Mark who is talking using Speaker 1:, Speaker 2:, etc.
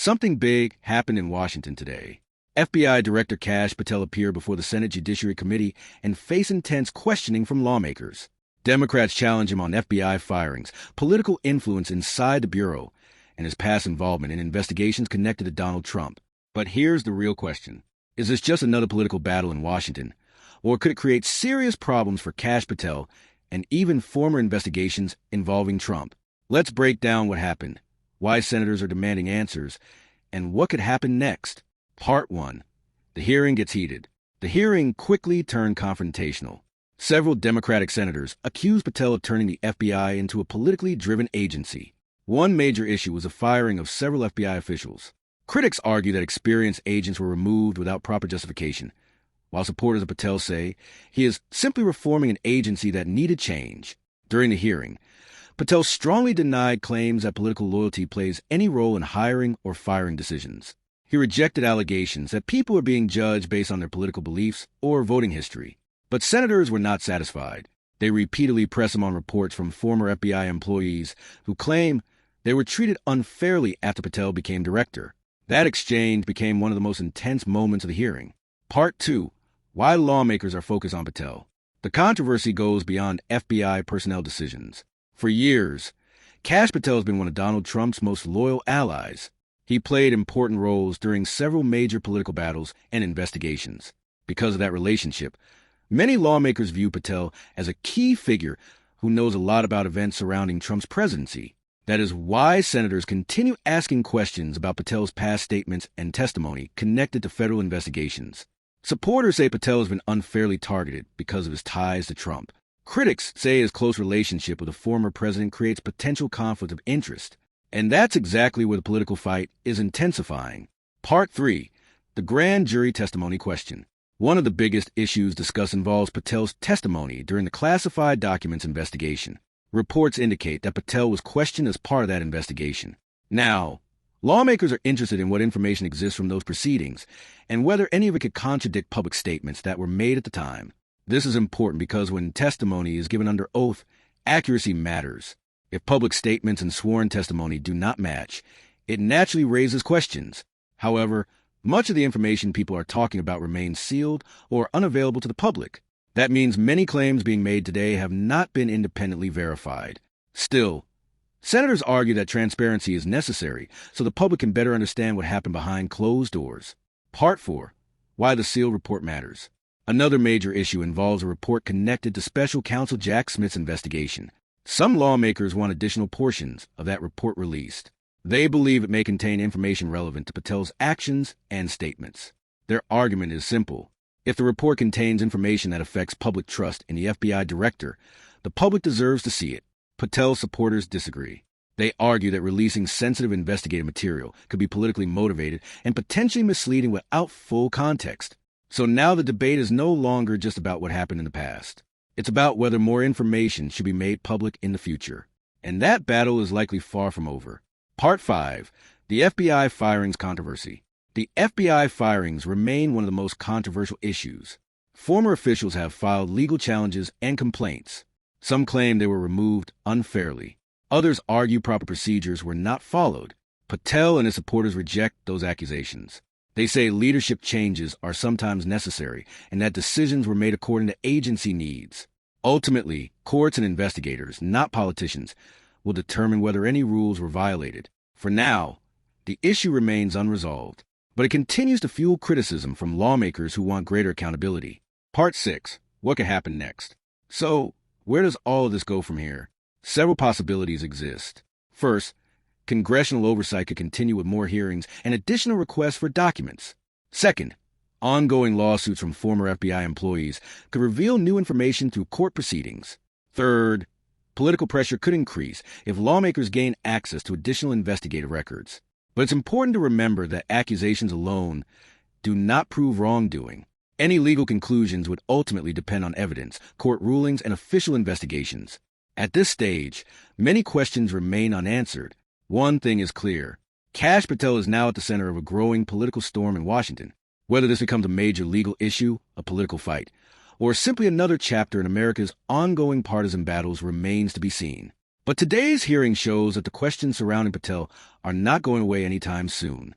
Speaker 1: Something big happened in Washington today. FBI Director Kash Patel appeared before the Senate Judiciary Committee and faced intense questioning from lawmakers. Democrats challenge him on FBI firings, political influence inside the Bureau, and his past involvement in investigations connected to Donald Trump. But here's the real question. Is this just another political battle in Washington? Or could it create serious problems for Kash Patel and even former investigations involving Trump? Let's break down what happened, why senators are demanding answers, and what could happen next. Part 1. The hearing gets heated. The hearing quickly turned confrontational. Several Democratic senators accused Patel of turning the FBI into a politically driven agency. One major issue was the firing of several FBI officials. Critics argue that experienced agents were removed without proper justification, while supporters of Patel say he is simply reforming an agency that needed change. During the hearing, Patel strongly denied claims that political loyalty plays any role in hiring or firing decisions. He rejected allegations that people are being judged based on their political beliefs or voting history. But senators were not satisfied. They repeatedly pressed him on reports from former FBI employees who claim they were treated unfairly after Patel became director. That exchange became one of the most intense moments of the hearing. Part 2. Why lawmakers are focused on Patel. The controversy goes beyond FBI personnel decisions. For years, Kash Patel has been one of Donald Trump's most loyal allies. He played important roles during several major political battles and investigations. Because of that relationship, many lawmakers view Patel as a key figure who knows a lot about events surrounding Trump's presidency. That is why senators continue asking questions about Patel's past statements and testimony connected to federal investigations. Supporters say Patel has been unfairly targeted because of his ties to Trump. Critics say his close relationship with the former president creates potential conflict of interest. And that's exactly where the political fight is intensifying. Part 3. The grand jury testimony question. One of the biggest issues discussed involves Patel's testimony during the classified documents investigation. Reports indicate that Patel was questioned as part of that investigation. Now, lawmakers are interested in what information exists from those proceedings and whether any of it could contradict public statements that were made at the time. This is important because when testimony is given under oath, accuracy matters. If public statements and sworn testimony do not match, it naturally raises questions. However, much of the information people are talking about remains sealed or unavailable to the public. That means many claims being made today have not been independently verified. Still, senators argue that transparency is necessary so the public can better understand what happened behind closed doors. Part 4. Why the sealed report matters. Another major issue involves a report connected to Special Counsel Jack Smith's investigation. Some lawmakers want additional portions of that report released. They believe it may contain information relevant to Patel's actions and statements. Their argument is simple. If the report contains information that affects public trust in the FBI director, the public deserves to see it. Patel's supporters disagree. They argue that releasing sensitive investigative material could be politically motivated and potentially misleading without full context. So now the debate is no longer just about what happened in the past. It's about whether more information should be made public in the future. And that battle is likely far from over. Part 5. The FBI firings controversy. The FBI firings remain one of the most controversial issues. Former officials have filed legal challenges and complaints. Some claim they were removed unfairly. Others argue proper procedures were not followed. Patel and his supporters reject those accusations. They say leadership changes are sometimes necessary and that decisions were made according to agency needs. Ultimately, courts and investigators, not politicians, will determine whether any rules were violated. For now, the issue remains unresolved, but it continues to fuel criticism from lawmakers who want greater accountability. Part 6. What could happen next? So, where does all of this go from here? Several possibilities exist. First, congressional oversight could continue with more hearings and additional requests for documents. Second, ongoing lawsuits from former FBI employees could reveal new information through court proceedings. Third, political pressure could increase if lawmakers gain access to additional investigative records. But it's important to remember that accusations alone do not prove wrongdoing. Any legal conclusions would ultimately depend on evidence, court rulings, and official investigations. At this stage, many questions remain unanswered. One thing is clear. Kash Patel is now at the center of a growing political storm in Washington. Whether this becomes a major legal issue, a political fight, or simply another chapter in America's ongoing partisan battles remains to be seen. But today's hearing shows that the questions surrounding Patel are not going away anytime soon.